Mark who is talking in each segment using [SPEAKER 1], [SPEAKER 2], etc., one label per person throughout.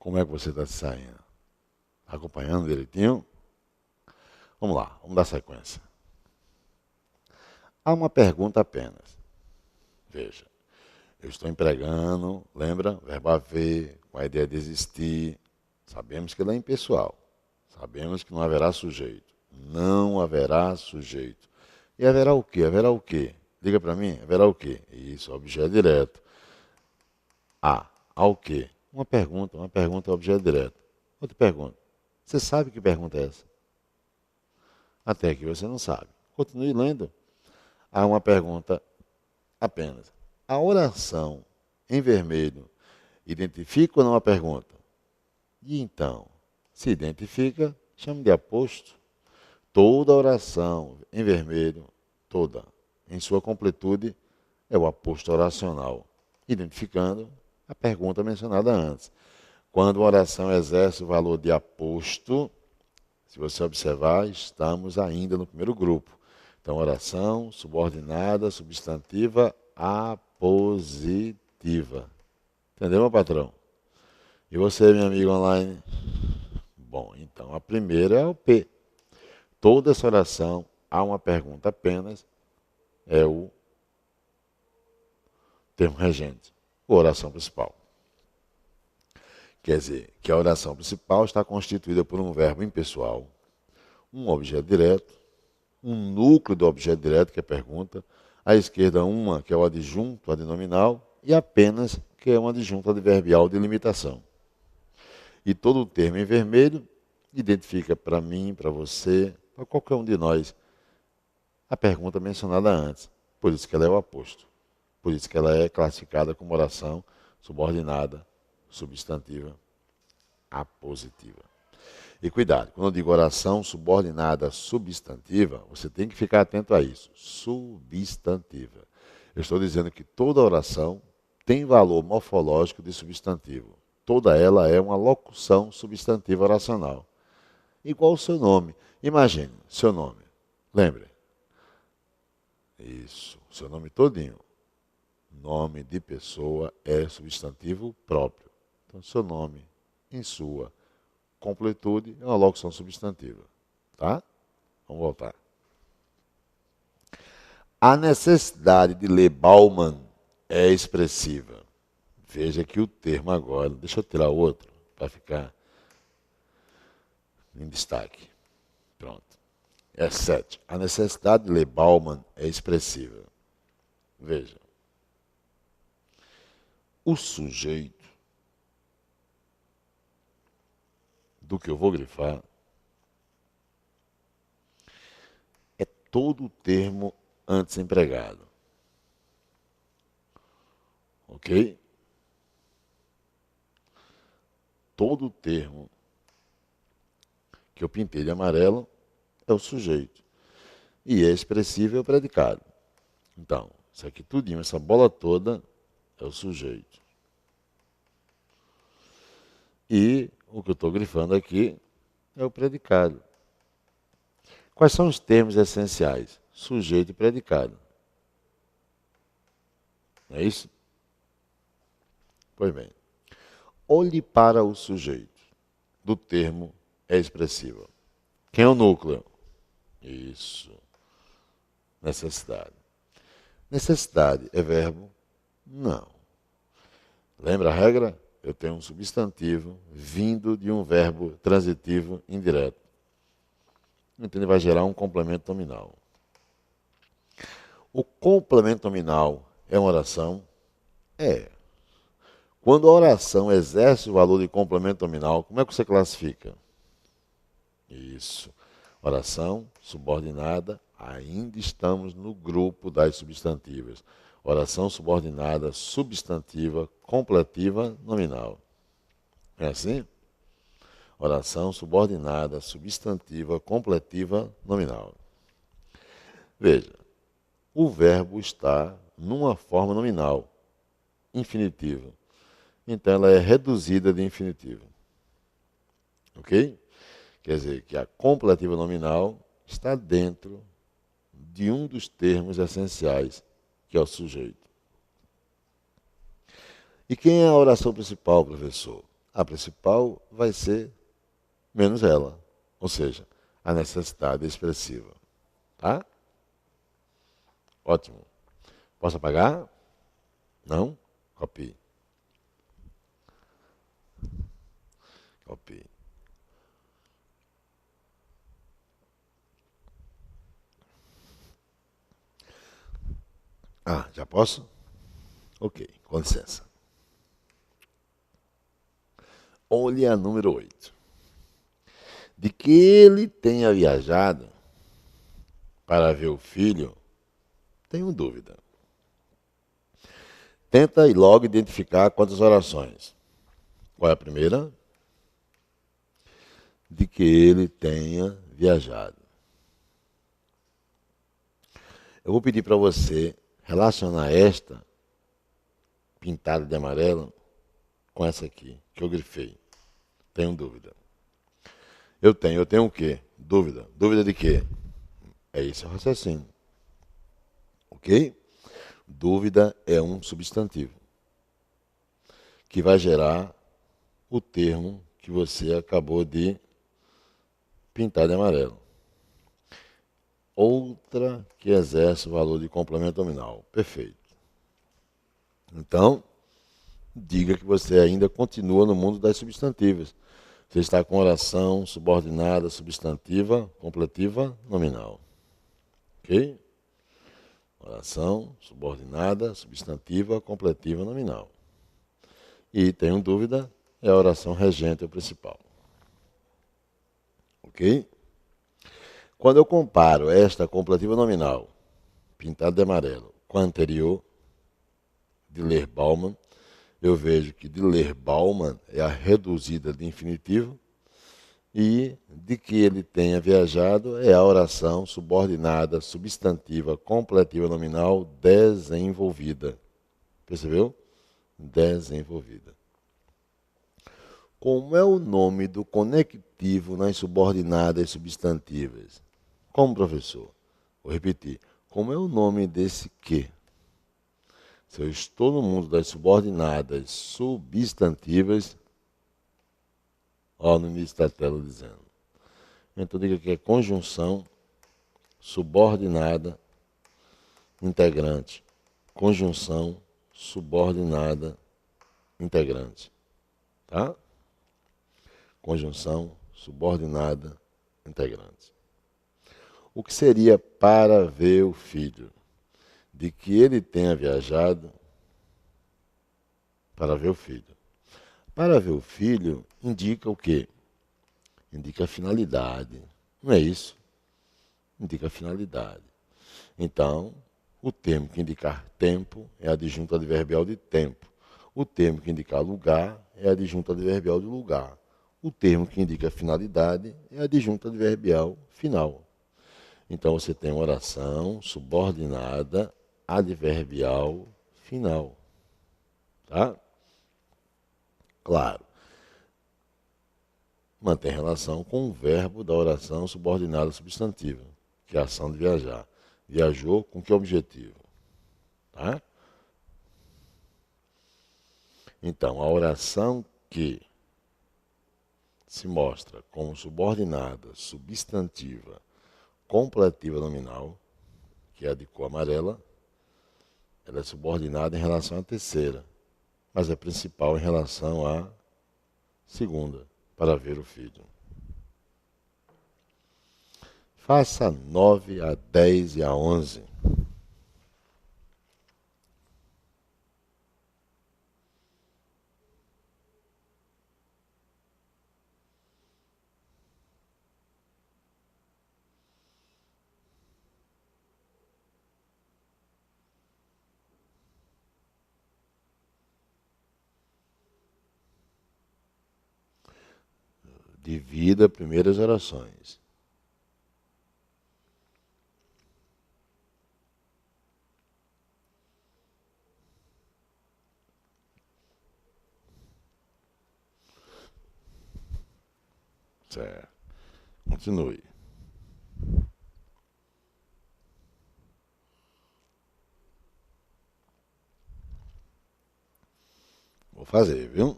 [SPEAKER 1] Como é que você está se saindo? Acompanhando direitinho? Vamos lá, vamos dar sequência. Há uma pergunta apenas. Veja, eu estou empregando, lembra? Verbo haver, com a ideia de existir. Sabemos que ele é impessoal. Sabemos que não haverá sujeito. Não haverá sujeito. E haverá o quê? Haverá o quê? Diga para mim, haverá o quê? Isso, objeto direto. Ao quê? Uma pergunta é objeto direto. Outra pergunta. Você sabe que pergunta é essa? Até aqui você não sabe. Continue lendo. Há uma pergunta apenas. A oração em vermelho identifica ou não a pergunta? E então, se identifica, chama de aposto. Toda oração em vermelho, toda, em sua completude, é o aposto oracional, identificando a pergunta mencionada antes. Quando uma oração exerce o valor de aposto, se você observar, estamos ainda no primeiro grupo. Então, oração subordinada, substantiva, apositiva. Entendeu, meu patrão? E você, meu amigo online? Bom, então, a primeira é o P. Toda essa oração, há uma pergunta apenas, é o termo regente, a oração principal. Quer dizer, que a oração principal está constituída por um verbo impessoal, um objeto direto, um núcleo do objeto direto, que é a pergunta, à esquerda uma, que é o adjunto adnominal, e apenas, que é um adjunto adverbial de limitação. E todo o termo em vermelho identifica para mim, para você, para qualquer um de nós, a pergunta mencionada antes. Por isso que ela é o aposto. Por isso que ela é classificada como oração subordinada, substantiva, apositiva. E cuidado, quando eu digo oração subordinada substantiva, você tem que ficar atento a isso. Substantiva. Eu estou dizendo que toda oração tem valor morfológico de substantivo. Toda ela é uma locução substantiva oracional. Igual o seu nome. Imagine, seu nome. Lembre. Isso, seu nome todinho. Nome de pessoa é substantivo próprio. Então, seu nome, em sua completude, é uma locução substantiva. Tá? Vamos voltar. A necessidade de ler Bauman é expressiva. Veja que o termo agora, deixa eu tirar outro para ficar em destaque. Pronto. É 7. A necessidade de ler Bauman é expressiva. Veja. O sujeito do que eu vou grifar é todo o termo antes empregado. Ok? Todo o termo que eu pintei de amarelo é o sujeito. E é expressivo é o predicado. Então, isso aqui tudinho, essa bola toda é o sujeito. E o que eu estou grifando aqui é o predicado. Quais são os termos essenciais? Sujeito e predicado. Não é isso? Pois bem. Olhe para o sujeito do termo é expressivo. Quem é o núcleo? Isso. Necessidade. Necessidade é verbo? Não. Lembra a regra? Eu tenho um substantivo vindo de um verbo transitivo indireto. Então ele vai gerar um complemento nominal. O complemento nominal é uma oração? É. Quando a oração exerce o valor de complemento nominal, como é que você classifica? Isso. Oração subordinada, ainda estamos no grupo das substantivas. Oração subordinada, substantiva, completiva, nominal. É assim? Oração subordinada, substantiva, completiva, nominal. Veja, o verbo está numa forma nominal, infinitiva. Então ela é reduzida de infinitivo. Ok? Quer dizer que a completiva nominal está dentro de um dos termos essenciais, que é o sujeito. E quem é a oração principal, professor? a principal vai ser menos ela. Ou seja, a necessidade expressiva. Tá? Ótimo. Posso apagar? Não? Copie. Copie. Ah, já posso? Ok, com licença. Olhe a número 8. De que ele tenha viajado para ver o filho, tenho dúvida. Tenta e logo identificar quantas orações. Qual é a primeira? De que ele tenha viajado. Eu vou pedir para você relacionar esta pintada de amarelo com essa aqui, que eu grifei. Tenho dúvida. Eu tenho o quê? Dúvida. Dúvida de quê? É esse o raciocínio. Ok? Dúvida é um substantivo que vai gerar o termo que você acabou de pintar de amarelo. Outra que exerce o valor de complemento nominal. Perfeito. Então, diga que você ainda continua no mundo das substantivas. Você está com oração subordinada, substantiva, completiva, nominal. Ok? Oração subordinada, substantiva, completiva, nominal. E, tenho dúvida, é a oração regente ou principal. Ok? Quando eu comparo esta completiva nominal, pintada de amarelo, com a anterior, de ler Bauman, eu vejo que de ler Bauman é a reduzida de infinitivo e de que ele tenha viajado é a oração subordinada, substantiva, completiva nominal desenvolvida. Percebeu? Desenvolvida. Como é o nome do conectivo nas subordinadas substantivas? Como, professor? Vou repetir. Como é o nome desse que? Se eu estou no mundo das subordinadas substantivas, ó, no início da tela dizendo. Então diga que é conjunção subordinada integrante. Conjunção subordinada integrante. Tá? Conjunção subordinada integrante. O que seria para ver o filho? De que ele tenha viajado para ver o filho. Para ver o filho indica o quê? Indica a finalidade. Não é isso? Indica a finalidade. Então, o termo que indicar tempo é adjunto adverbial de tempo. O termo que indicar lugar é adjunto adverbial de lugar. O termo que indica finalidade é adjunto adverbial final. Então, você tem uma oração subordinada adverbial final. Tá? Claro. Mantém relação com o verbo da oração subordinada substantiva, que é a ação de viajar. Viajou com que objetivo? Tá? Então, a oração que se mostra como subordinada, substantiva, completiva nominal, que é a de cor amarela, ela é subordinada em relação à terceira, mas é principal em relação à segunda, para ver o filho. Faça a 9, a 10 e a 11. Divida primeiras orações. Certo. Continue. Vou fazer, viu?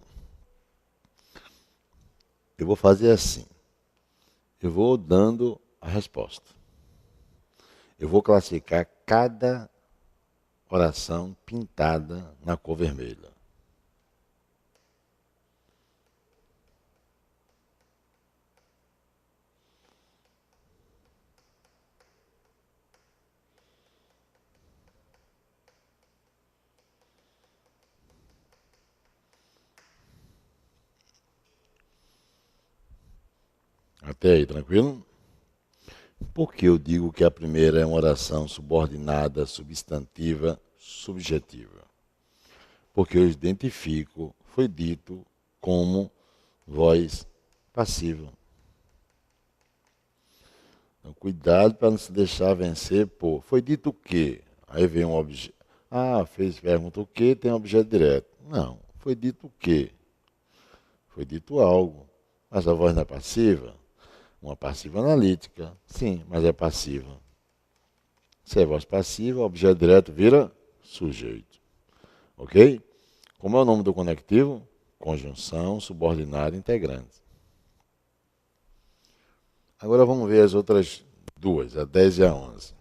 [SPEAKER 1] Eu vou fazer assim. Eu vou dando a resposta. Eu vou classificar cada oração pintada na cor vermelha. Até aí, tranquilo? Por que eu digo que a primeira é uma oração subordinada, substantiva, subjetiva? Porque eu identifico, foi dito como voz passiva. Então, cuidado para não se deixar vencer por. Foi dito o quê? Aí vem um objeto. Pergunta o quê? Tem um objeto direto. Não, foi dito o quê? Foi dito algo. Mas a voz não é passiva? Uma passiva analítica. Sim, mas é passiva. Se é voz passiva, o objeto direto vira sujeito. Ok? Como é o nome do conectivo? Conjunção subordinada integrante. Agora vamos ver as outras duas, a 10 e a 11.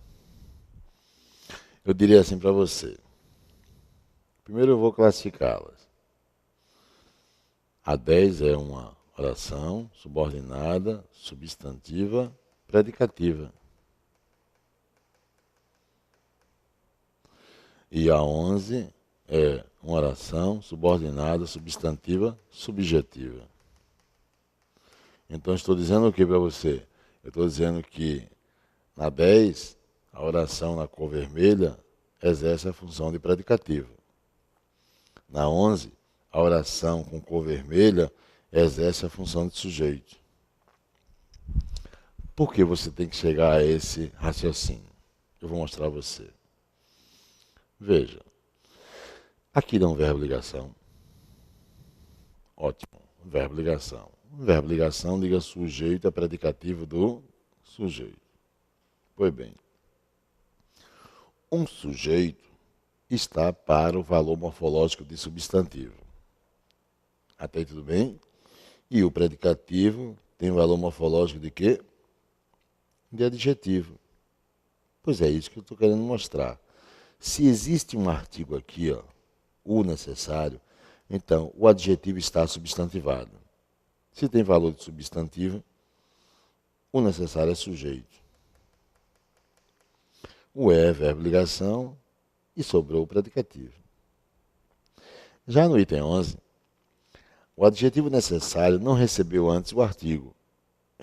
[SPEAKER 1] Eu diria assim para você. Primeiro eu vou classificá-las. A 10 é uma oração subordinada, substantiva, predicativa. E a 11 é uma oração subordinada, substantiva, subjetiva. Então estou dizendo o que para você? Eu estou dizendo que na 10, a oração na cor vermelha exerce a função de predicativo. Na 11, a oração com cor vermelha exerce a função de sujeito. Por que você tem que chegar a esse raciocínio? Eu vou mostrar a você. Veja, aqui dá um verbo ligação. Ótimo, verbo ligação. Verbo ligação liga sujeito a predicativo do sujeito. Pois bem, um sujeito está para o valor morfológico de substantivo. Até aí tudo bem? E o predicativo tem o valor morfológico de quê? De adjetivo. Pois é isso que eu estou querendo mostrar. Se existe um artigo aqui, ó, o necessário, então o adjetivo está substantivado. Se tem valor de substantivo, o necessário é sujeito. O é verbo ligação e sobrou o predicativo. Já no item 11, o adjetivo necessário não recebeu antes o artigo.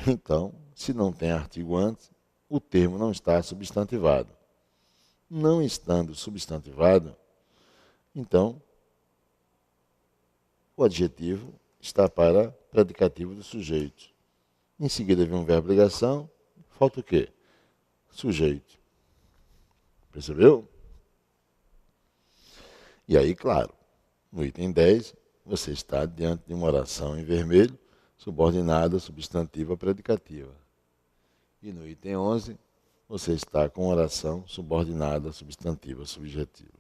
[SPEAKER 1] Então, se não tem artigo antes, o termo não está substantivado. Não estando substantivado, então, o adjetivo está para predicativo do sujeito. Em seguida vem um verbo ligação, falta o quê? Sujeito. Percebeu? E aí, claro, no item 10, você está diante de uma oração em vermelho, subordinada, substantiva, predicativa. E no item 11, você está com oração subordinada, substantiva, subjetiva.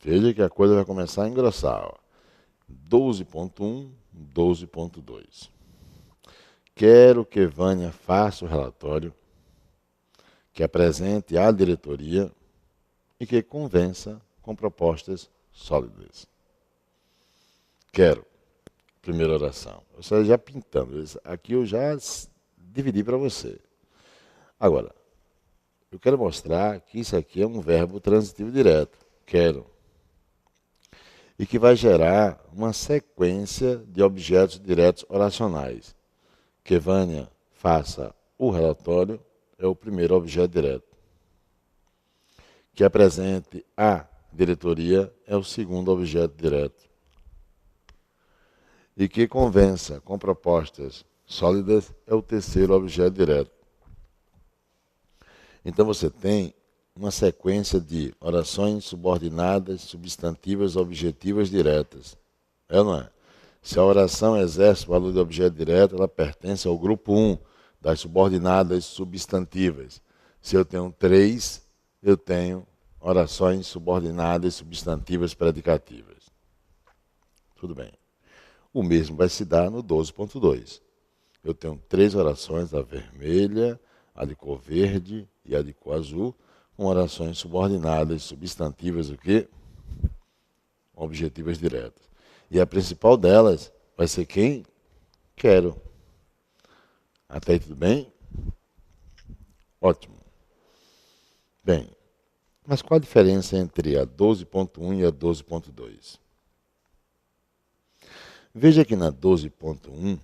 [SPEAKER 1] Veja que a coisa vai começar a engrossar. 12.1, 12.2. Quero que Vânia faça o relatório, que apresente à diretoria e que convença com propostas sólidas. Quero. Primeira oração. Você já pintando. Aqui eu já dividi para você. Agora, eu quero mostrar que isso aqui é um verbo transitivo direto. Quero. E que vai gerar uma sequência de objetos diretos oracionais. Que Vânia faça o relatório é o primeiro objeto direto. Que apresente a diretoria é o segundo objeto direto. E que convença com propostas sólidas é o terceiro objeto direto. Então você tem uma sequência de orações subordinadas, substantivas, objetivas diretas. É ou não é? Se a oração exerce o valor de objeto direto, ela pertence ao grupo 1 das subordinadas substantivas. Se eu tenho 3, eu tenho orações subordinadas, substantivas, predicativas. Tudo bem. O mesmo vai se dar no 12.2. Eu tenho 3 orações, a vermelha, a de cor verde e a de cor azul, com orações subordinadas, substantivas, o quê? Objetivas diretas. E a principal delas vai ser quem? Quero. Até aí tudo bem? Ótimo. Bem, mas qual a diferença entre a 12.1 e a 12.2? Veja que na 12.1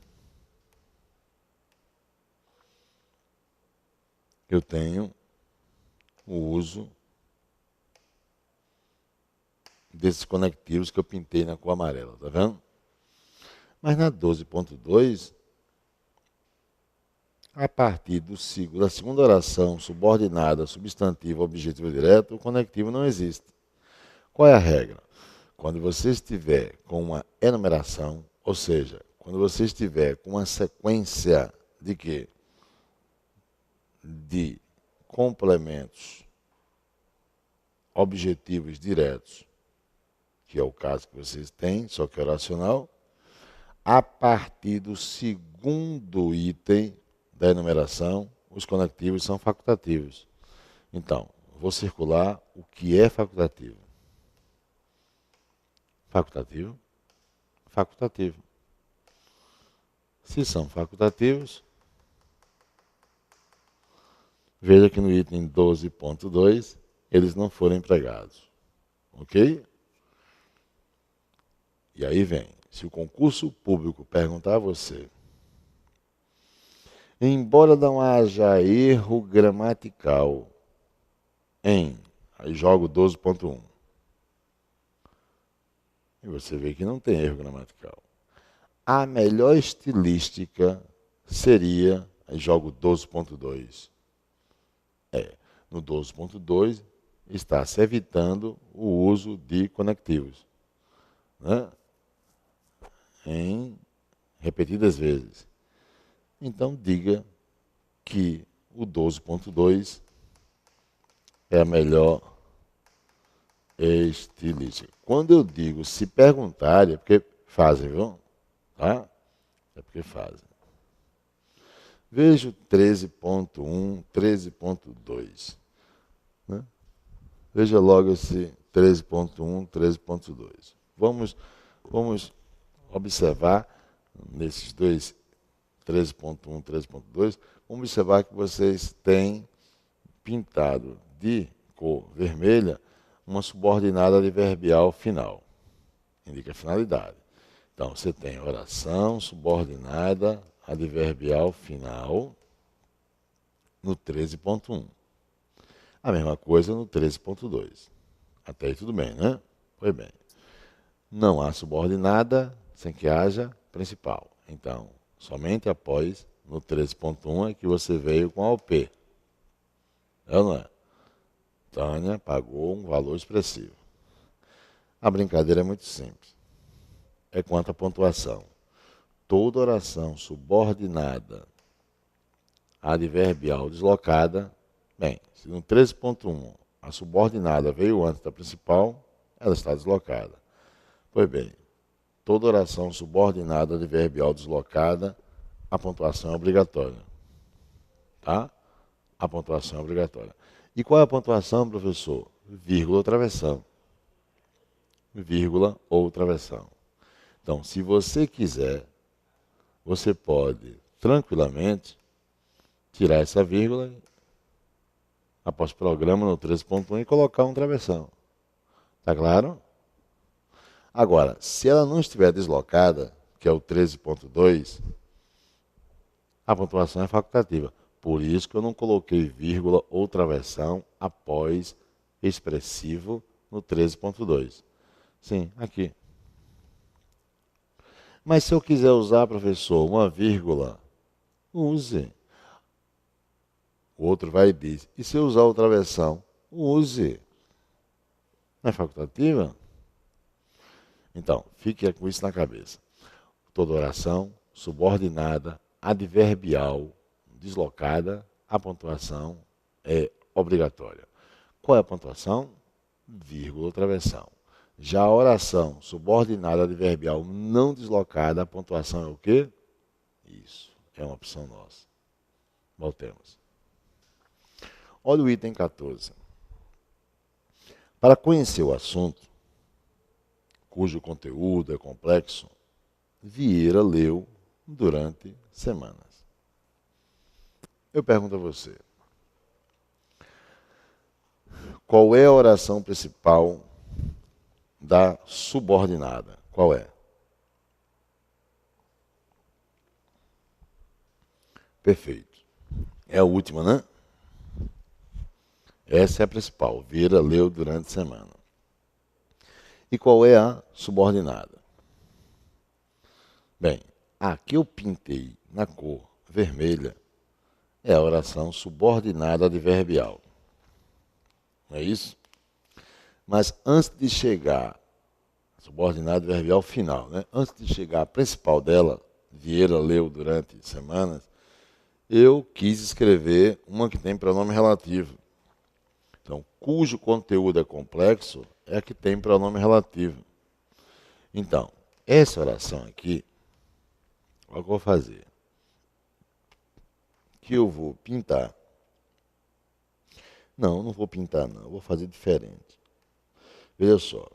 [SPEAKER 1] eu tenho o uso desses conectivos que eu pintei na cor amarela, tá vendo? Mas na 12.2, a partir da segunda oração subordinada, substantivo, objetivo direto, o conectivo não existe. Qual é a regra? Quando você estiver com uma enumeração, ou seja, quando você estiver com uma sequência de quê? De complementos objetivos diretos, que é o caso que vocês têm, só que oracional, a partir do segundo item da enumeração, os conectivos são facultativos. Então, vou circular o que é facultativo. Facultativo, facultativo. Se são facultativos, veja que no item 12.2 eles não foram empregados. Ok? E aí vem, se o concurso público perguntar a você, embora não haja erro gramatical em, aí jogo 12.1, e você vê que não tem erro gramatical. A melhor estilística seria, aí jogo 12.2. No 12.2 está se evitando o uso de conectivos, né? Em repetidas vezes. Então diga que o 12.2 é a melhor estilística. Quando eu digo se perguntarem, é porque fazem, viu? Tá? É porque fazem. Veja o 13.1, 13.2. Né? Veja logo esse 13.1, 13.2. Vamos observar nesses dois 13.1, 13.2, vamos observar que vocês têm pintado de cor vermelha uma subordinada adverbial final. Indica a finalidade. Então, você tem oração subordinada adverbial final no 13.1. A mesma coisa no 13.2. Até aí tudo bem, né? Pois bem. Não há subordinada sem que haja principal. Então, somente após, no 13.1, é que você veio com a OP. É ou não é? Tânia pagou um valor expressivo. A brincadeira é muito simples. É quanto à pontuação. Toda oração subordinada adverbial deslocada, bem, se no 13.1 a subordinada veio antes da principal, ela está deslocada. Pois bem, toda oração subordinada adverbial deslocada, a pontuação é obrigatória. Tá? A pontuação é obrigatória. E qual é a pontuação, professor? Vírgula ou travessão. Vírgula ou travessão. Então, se você quiser, você pode tranquilamente tirar essa vírgula após o programa no 13.1 e colocar um travessão. Tá claro? Agora, se ela não estiver deslocada, que é o 13.2, a pontuação é facultativa. Por isso que eu não coloquei vírgula ou travessão após expressivo no 13.2. Sim, aqui. Mas se eu quiser usar, professor, uma vírgula, use. O outro vai e diz, e se eu usar o travessão? Use. Não é facultativa? Então, fique com isso na cabeça. Toda oração subordinada, adverbial, deslocada, a pontuação é obrigatória. Qual é a pontuação? Vírgula ou travessão. Já a oração subordinada adverbial não deslocada, a pontuação é o quê? Isso, é uma opção nossa. Voltemos. Olha o item 14. Para conhecer o assunto, cujo conteúdo é complexo, Vieira leu durante semanas. Eu pergunto a você, qual é a oração principal da subordinada? Qual é? Perfeito. É a última, né? Essa é a principal. Vieira leu durante a semana. E qual é a subordinada? Bem, a que eu pintei na cor vermelha é a oração subordinada adverbial. Não é isso? Mas antes de chegar, subordinada adverbial final, né? Antes de chegar à principal dela, Vieira leu durante semanas, eu quis escrever uma que tem pronome relativo. Então, cujo conteúdo é complexo é a que tem pronome relativo. Então, essa oração aqui, olha o que eu vou fazer. Que eu vou pintar. Não vou pintar não, eu vou fazer diferente. Veja só.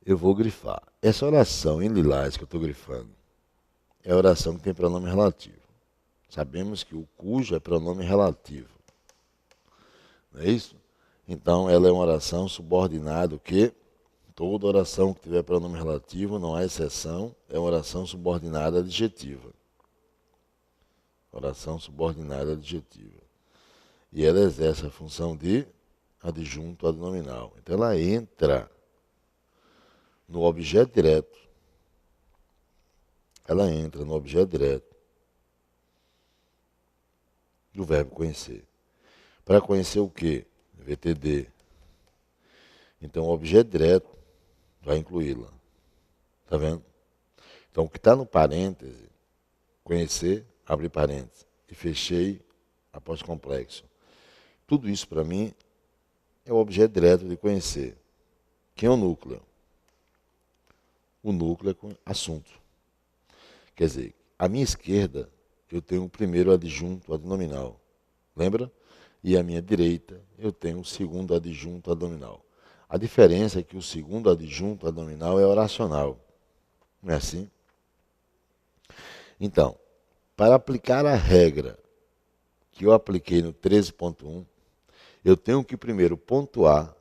[SPEAKER 1] Eu vou grifar. Essa oração em lilás que eu estou grifando é a oração que tem pronome relativo. Sabemos que o cujo é pronome relativo. Não é isso? Então, ela é uma oração subordinada o quê? Toda oração que tiver pronome relativo, não há exceção, é uma oração subordinada adjetiva. Oração subordinada adjetiva. E ela exerce a função de adjunto adnominal. Então, ela entra no objeto direto. Ela entra no objeto direto do verbo conhecer. Para conhecer o quê? VTD. Então, o objeto direto vai incluí-la. Está vendo? Então, o que está no parêntese, conhecer, abre parênteses, e fechei após complexo. Tudo isso, para mim, é o objeto direto de conhecer. Quem é o núcleo? O núcleo é com assunto. Quer dizer, à minha esquerda, eu tenho o primeiro adjunto adnominal. Lembra? E à minha direita, eu tenho o segundo adjunto adnominal. A diferença é que o segundo adjunto adnominal é oracional. Não é assim? Então, para aplicar a regra que eu apliquei no 13.1, eu tenho que primeiro pontuar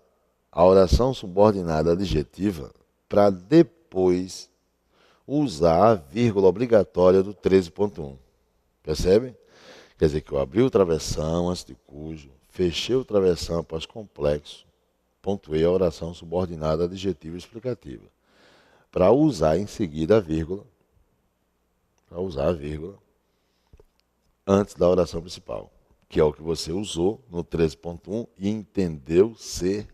[SPEAKER 1] a oração subordinada adjetiva para depois usar a vírgula obrigatória do 13.1. Percebe? Quer dizer que eu abri o travessão antes de cujo, fechei o travessão após complexo, pontuei a oração subordinada adjetiva explicativa. Para usar em seguida a vírgula, antes da oração principal, que é o que você usou no 13.1 e entendeu ser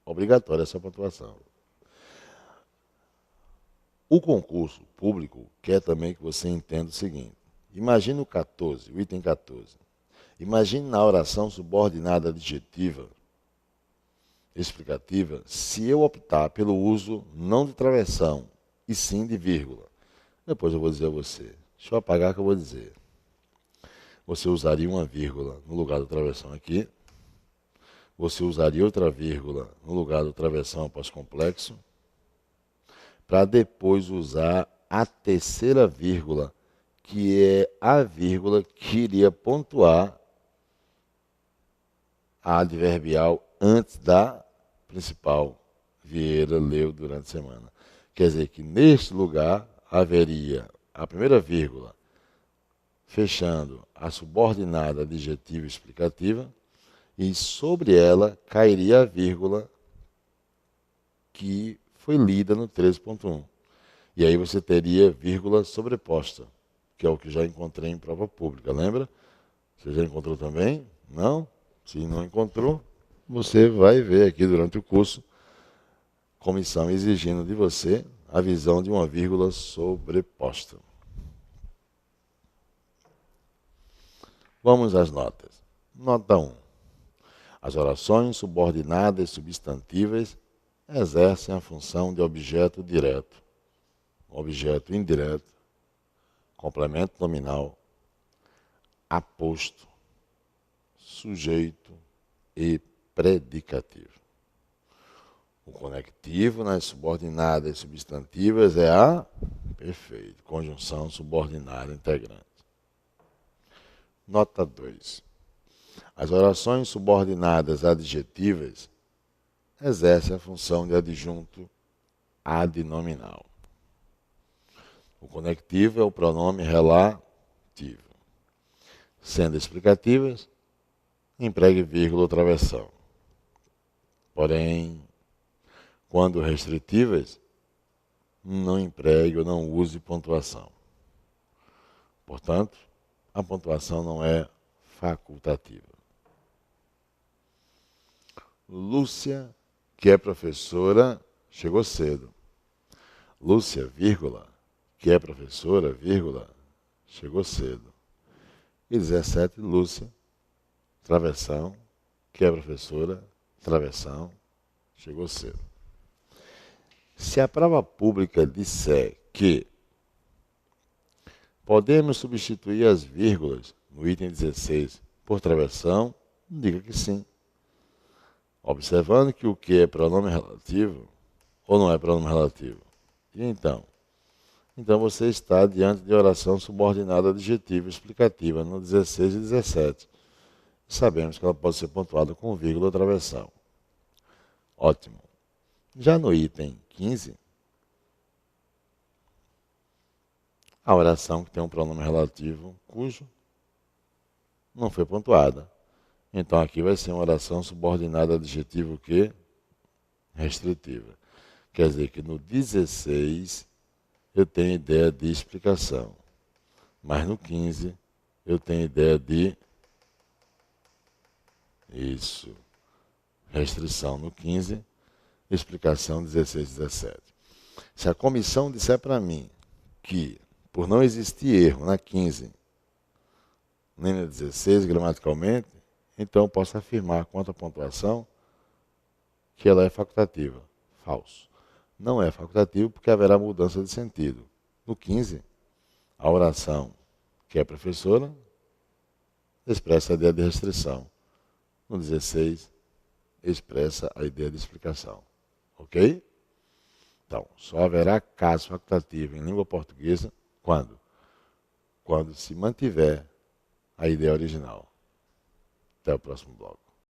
[SPEAKER 1] obrigatória essa pontuação. O concurso público quer também que você entenda o seguinte. Imagine o 14, o item 14. Imagine na oração subordinada adjetiva explicativa, se eu optar pelo uso não de travessão, e sim de vírgula. Depois eu vou dizer a você. Deixa eu apagar que eu vou dizer. Você usaria uma vírgula no lugar do travessão aqui. Você usaria outra vírgula no lugar do travessão após complexo. Para depois usar a terceira vírgula, que é a vírgula que iria pontuar a adverbial antes da principal. Vieira leu durante a semana. Quer dizer que neste lugar haveria a primeira vírgula fechando a subordinada adjetiva explicativa e sobre ela cairia a vírgula que foi lida no 13.1. E aí você teria vírgula sobreposta, que é o que já encontrei em prova pública, lembra? Você já encontrou também? Não? Se não encontrou, você vai ver aqui durante o curso, comissão exigindo de você a visão de uma vírgula sobreposta. Vamos às notas. Nota 1. As orações subordinadas e substantivas exercem a função de objeto direto, objeto indireto, complemento nominal, aposto, sujeito e predicativo. O conectivo nas subordinadas substantivas é a conjunção subordinada integrante. Nota 2. As orações subordinadas adjetivas exercem a função de adjunto adnominal. O conectivo é o pronome relativo. Sendo explicativas, empregue vírgula ou travessão. Porém, quando restritivas, não empregue ou não use pontuação. Portanto, a pontuação não é facultativa. Lúcia, que é professora, chegou cedo. Lúcia, vírgula, que é professora, vírgula, chegou cedo. E 17, Lúcia, travessão, que é professora, travessão, chegou cedo. Se a prova pública disser que podemos substituir as vírgulas no item 16 por travessão, diga que sim. Observando que o que é pronome relativo ou não é pronome relativo. E então? Então você está diante de oração subordinada adjetiva explicativa no 16 e 17. Sabemos que ela pode ser pontuada com vírgula ou travessão. Ótimo. Já no item 15, a oração que tem um pronome relativo cujo não foi pontuada. Então aqui vai ser uma oração subordinada adjetivo que? Restritiva. Quer dizer que no 16 eu tenho ideia de explicação, mas no 15 eu tenho ideia de restrição no 15, explicação 16 e 17. Se a comissão disser para mim que, por não existir erro na 15, nem na 16 gramaticalmente, então eu posso afirmar quanto à pontuação que ela é facultativa. Falso. Não é facultativo porque haverá mudança de sentido. No 15, a oração que é professora expressa a ideia de restrição. No 16, expressa a ideia de explicação. Ok? Então, só haverá caso facultativo em língua portuguesa quando? Quando se mantiver a ideia original. Até o próximo bloco.